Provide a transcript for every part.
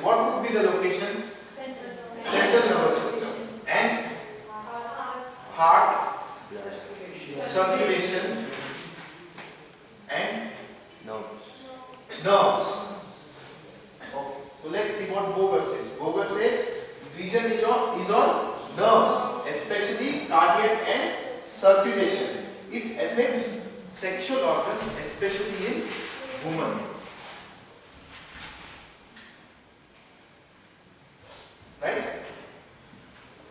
What would be the location? Central nervous system. And heart, circulation, and nerves. Okay. So let's see what Boger says. Boger says region is on nerves, especially cardiac and circulation. It affects sexual organs, especially in women. Right?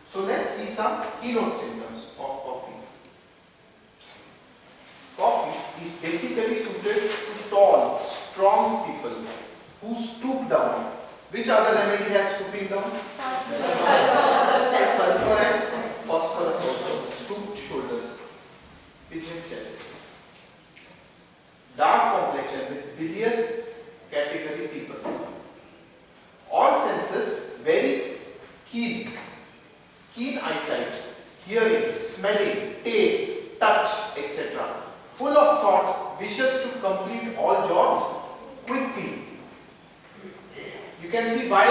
So let's see some keynote symptoms of coffee. Coffee is basically suited to tall, strong people who stoop down. Which other remedy has stooping down? Sulfur and phosphorus also. Stooped shoulders, pigeon chest. Dark complexion with bilious category people. All senses very keen. Keen eyesight, hearing, smelling, taste, touch, etc. Full of thought, wishes to complete all jobs quickly. You can see why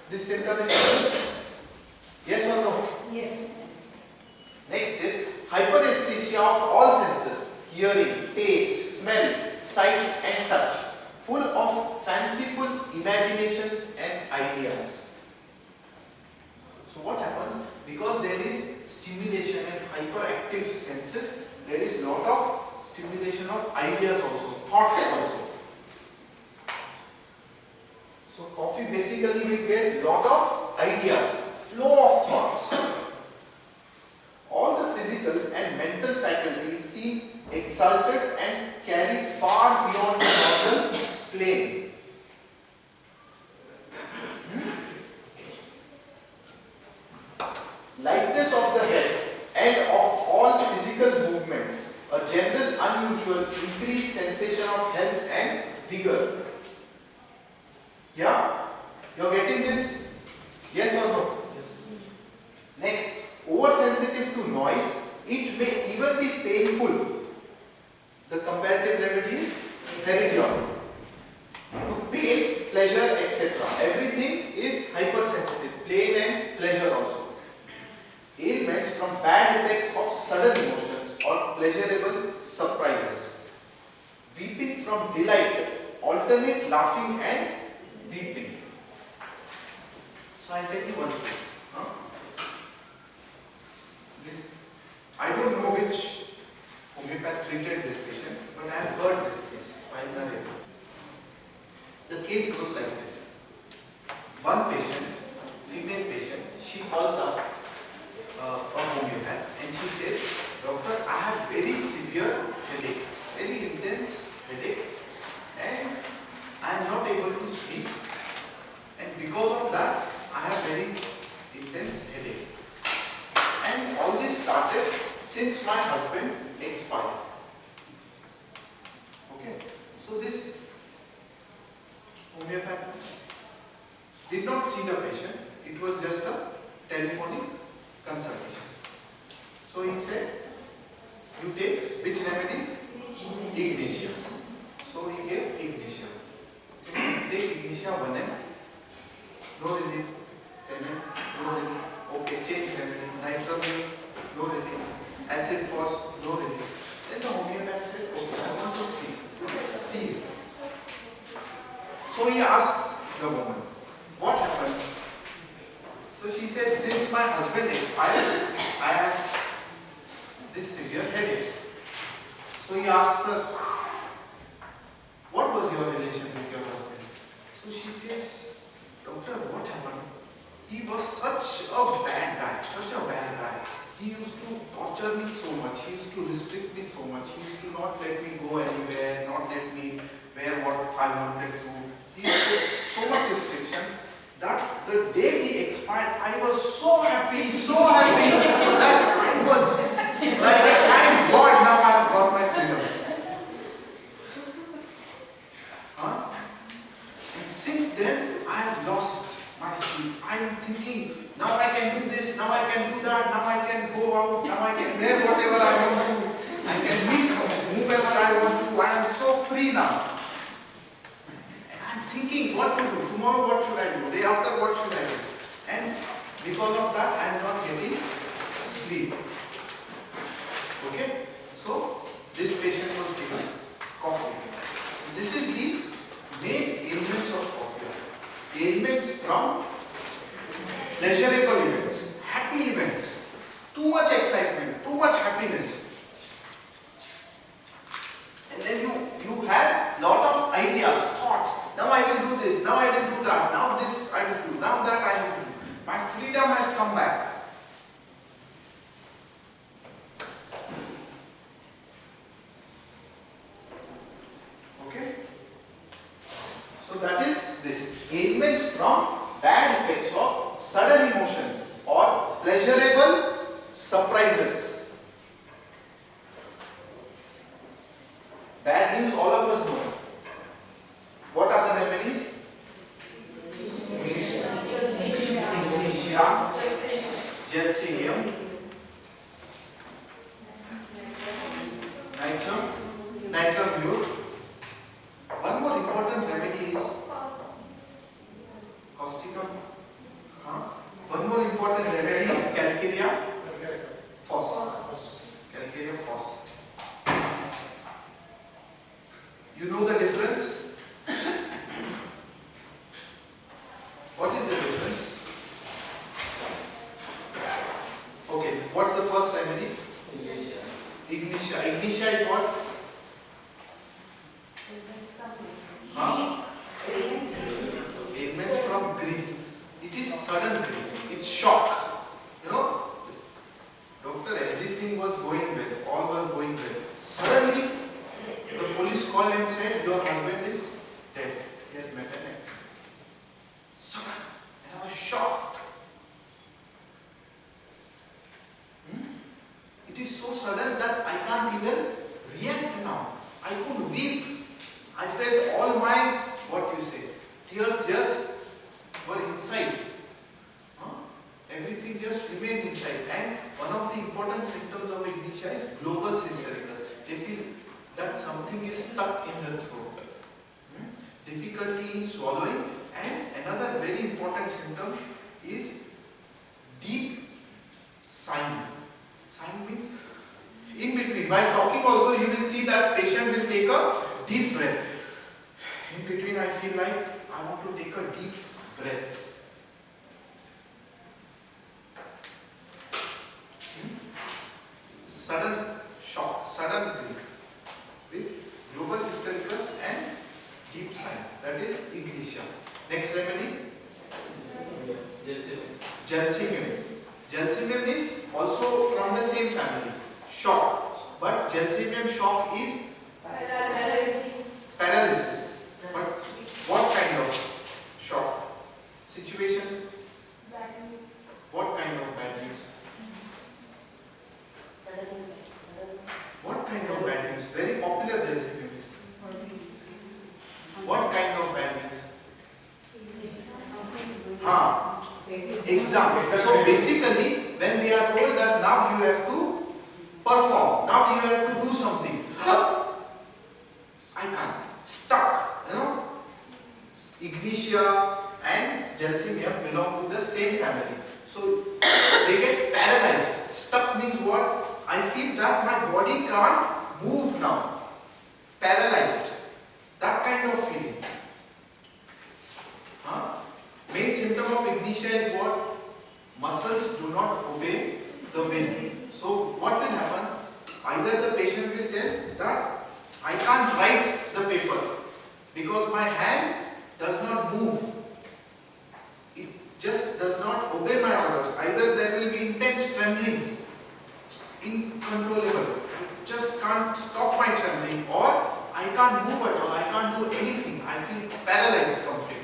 this symptom is present. Yes or no? Yes. Next is hyperesthesia of all senses, hearing, taste, smell, sight and touch. Full of fanciful imaginations and ideas. So what happens? Because there is stimulation and hyperactive senses, there is lot of stimulation of ideas also, thoughts also. So coffee basically will get lot of ideas, flow of thoughts. All the physical and mental faculties seem exalted and carried far beyond the normal plane. Lightness of the head and of all physical movements, a general unusual increased sensation of health and vigor. Yeah? You're getting this? Yes or no? Yes. Next, oversensitive to noise, it may even be painful. The comparative remedy is Theridion. To pain, pleasure, etc. Everything is hypersensitive, pain and pleasure also. Ailments from bad effects of sudden emotions or pleasurable surprises. Weeping from delight, alternate laughing and weeping. So I'll tell you one case. I don't know which homeopath treated this patient, but I have heard this case while narrating. The case goes like this. One patient, female patient, she calls up a homeopath and she says, "Doctor, I have very severe headache, very intense headache, and I am not able to sleep, and because of that I have very intense headache. And all this started since my husband expired." Okay, so this homeopath did not see the patient, it was just a telephonic consultation. So he said, "You take which remedy? Ignitia." So he gave Ignitia. He said, "Take Ignitia 1 ml. No relief. 10 ml. No relief. Okay, change remedy. Nitramine. No relief. Acid phos. No relief." Then the homeopath said, "Okay, I want to see. See." So he asked the woman, "What happened?" So she says, "Since my husband expired, I have this severe headache." So he asks her, "What was your relation with your husband?" So she says, "Doctor, what happened? He was such a bad guy, such a bad guy. He used to torture me so much, he used to restrict me so much, he used to not let me go anywhere, not let me wear what I wanted to. He used to so much restrictions that the day he expired, I was so happy that I was like, thank God, now I have got my freedom." And since then, I have lost my sleep. I am thinking, now I can do this, now I can do that, now I can go out, now I can wear whatever I want to, I can meet whomever I want to, I am so free now. And I am thinking what to do, tomorrow what should I do? Okay, so this patient was given coffee. This is the main ailments of coffee. Ailments from pleasurable events, happy events, too much excitement, too much happiness. And then you have lot of ideas, thoughts. Now I will do this, now I will do that, now this I will do, now that I will do. My freedom has come back. Okay? So that is this. Ailments from bad effects of sudden emotions or pleasurable surprises. Bad news all of us know. What are the remedies? Ignitia, Gelsemium, Nitramur. One more important remedy is causticum. One more important remedy is Calcarea phos. Calcarea phos. You know the difference? What is the difference? Okay, what's the first remedy? Ignitia. Ignitia is what? Ailments from grief. It is sudden grief. It's shock. You know, doctor, everything was going well. All was going well. Suddenly, the police called and said, your husband is dead. He had met an accident. Sudden. And I was shocked. It is so sudden that I can't even react now. I could weep. I felt all my, what you say, tears just were inside. Everything just remained inside. And one of the important symptoms of ignitia is globus hystericus. They feel that something is stuck in the throat. Difficulty in swallowing. And another very important symptom is deep sighing. Sighing means in between. While talking also you will see that patient will take a deep breath. In between I feel like I want to take a deep breath. Sudden shock, sudden grief with globus hystericus and deep sighing. That is ignitia. Next remedy? Gelsemium. Gelsemium is also from the same family. Shock. But Gelsemium shock is paralysis. But what kind of shock? Situation? What kind of bad news? What kind of bad news? Very popular Gelsemium is. What kind of bad news? Exam. So basically, when they are told that now you have to perform, now you have to do something, I can't. Stuck. You know, Ignitia and Gelsemium belong to the same family. So they get paralyzed. Stuck means what? I feel that my body can't move now. Paralyzed. That kind of feeling. Main symptom of ignitia is what? Muscles do not obey the will. So what will happen? Either the patient will tell that I can't write the paper because my hand does not move. It just does not obey my orders. Either there will be intense trembling, incontrollable. I just can't stop my trembling, or I can't move at all. I can't do anything. I feel paralyzed completely.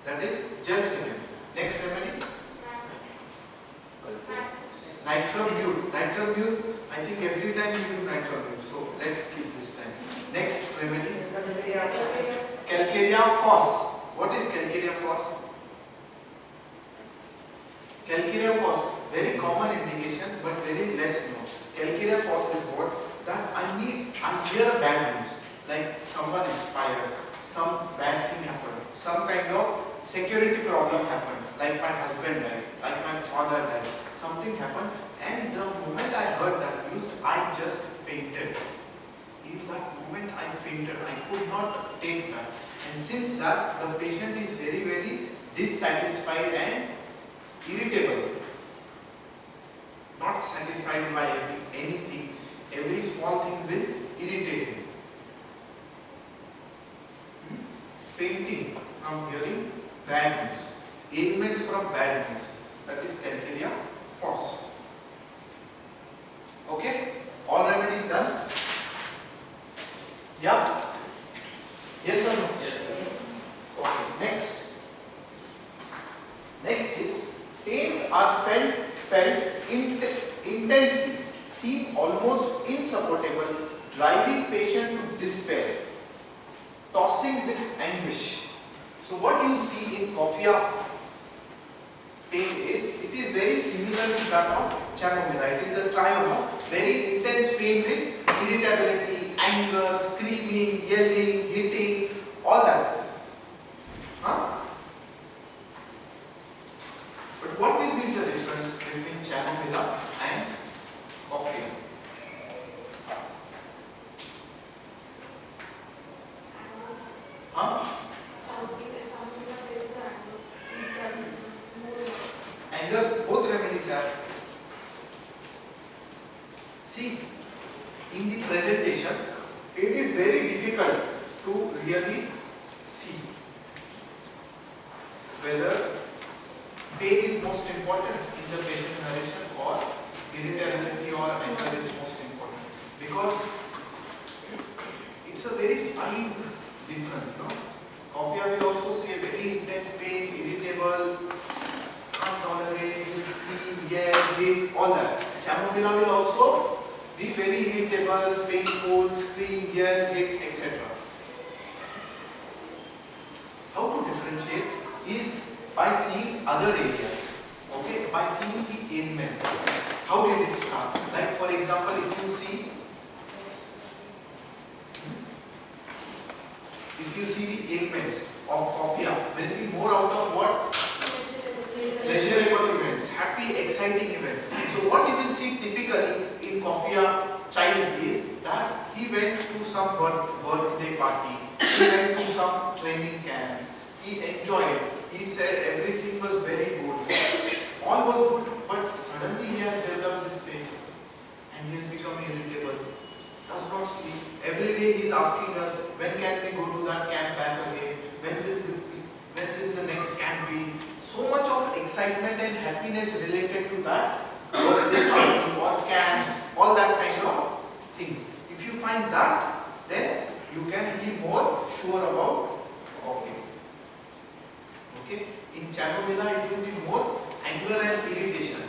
That is Gelsemium. Next remedy? Nitramur. Nitramur, I think every time you do Nitramur, so let's keep this time. Next remedy? Calcarea phos. What is Calcarea phos? Calcarea phos, very common indication but very less known. Calcarea phos is what? That I hear bad news, like someone expired, some bad thing happened, kind of security problem happened, like my husband died, like my father died, something happened, and the moment I heard that news, I just fainted. In that moment I fainted, I could not take that. And since that, the patient is very, very dissatisfied and irritable. Not satisfied by anything. Every small thing will irritate him. Fainting from hearing bad news. Ailments from bad news. That is Escherichia fos. Okay? All remedies done? Yeah? Yes or no? Yes. Okay. Next. Next is pains are felt intensely, seem almost insupportable, driving patient to despair, tossing with anguish. So what you see in cophia pain is, it is very similar to that of chamomilla. It is the triome of very intense pain with irritability, anger, screaming, yelling, hitting, all that. Huh? But what will be the difference between chamomilla and cophia? Huh? Anger, both remedies have. See, in the presentation, it is very difficult to really see whether pain is most important in the patient narration or irritability or anger is most important, because it's a very fine difference. No? Cophia will also say very intense pain, irritable, can't tolerate, will scream, yell, hit, all that. Chamomilla will also be very irritable, painful, scream, yell, hit, etc. How to differentiate is by seeing other areas. Okay, by seeing the ailment. How did it start? Like for example, if you see the ailments of cophia, will be more out of what? Pleasurable events, happy, exciting events. So what you will see typically in cophia child is that he went to some birthday party, he went to some training camp, he enjoyed, he said everything was very good, all was good, but suddenly he has developed this pain and he has become irritable, does not sleep. Every day he is asking us, when can we go to that camp back again, when will the next camp be. So much of excitement and happiness related to that birthday party or camp, all that kind of things. If you find that, then you can be more sure about cophia. Okay? In chamomilla, it will be more anger and irritation.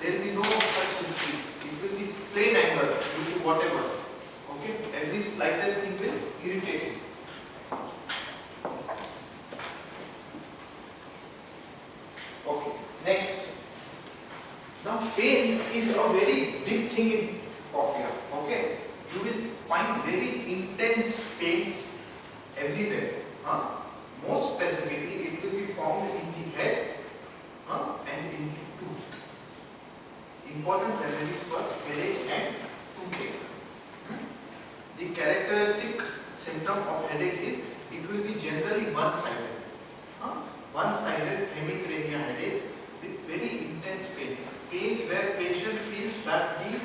There will be no such history. It will be plain anger due to whatever. Okay? Every slightest thing will irritate you. Okay, next. Now pain is a very big thing in cophia. Okay, you will find very intense pains everywhere. Most specifically, it will be found in the head and in the tooth. Important remedies for headache and toothache. The characteristic symptom of headache is it will be generally one-sided. One-sided hemicrania headache with very intense pain. Pains where patient feels that the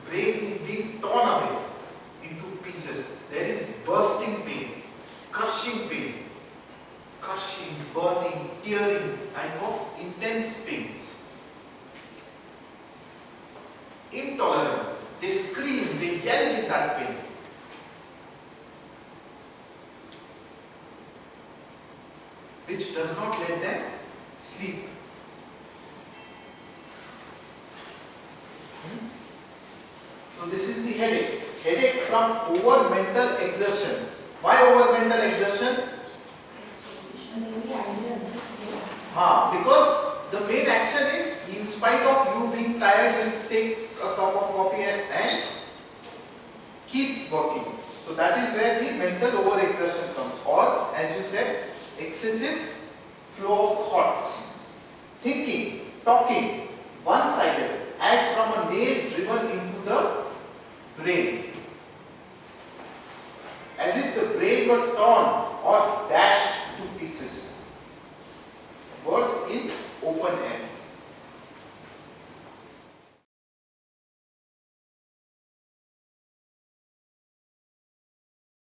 brain is being torn away into pieces. There is bursting pain, crushing, burning, tearing type of intense pains. Intolerable. They scream, they yell with that pain. Which does not let them sleep. So this is the headache. Headache from over mental exertion. Why over mental exertion? Because the main action is, in spite of you being tired, you will take a cup of coffee and Keep working. So that is where the mental overexertion comes, or as you said, excessive flow of thoughts, thinking, talking.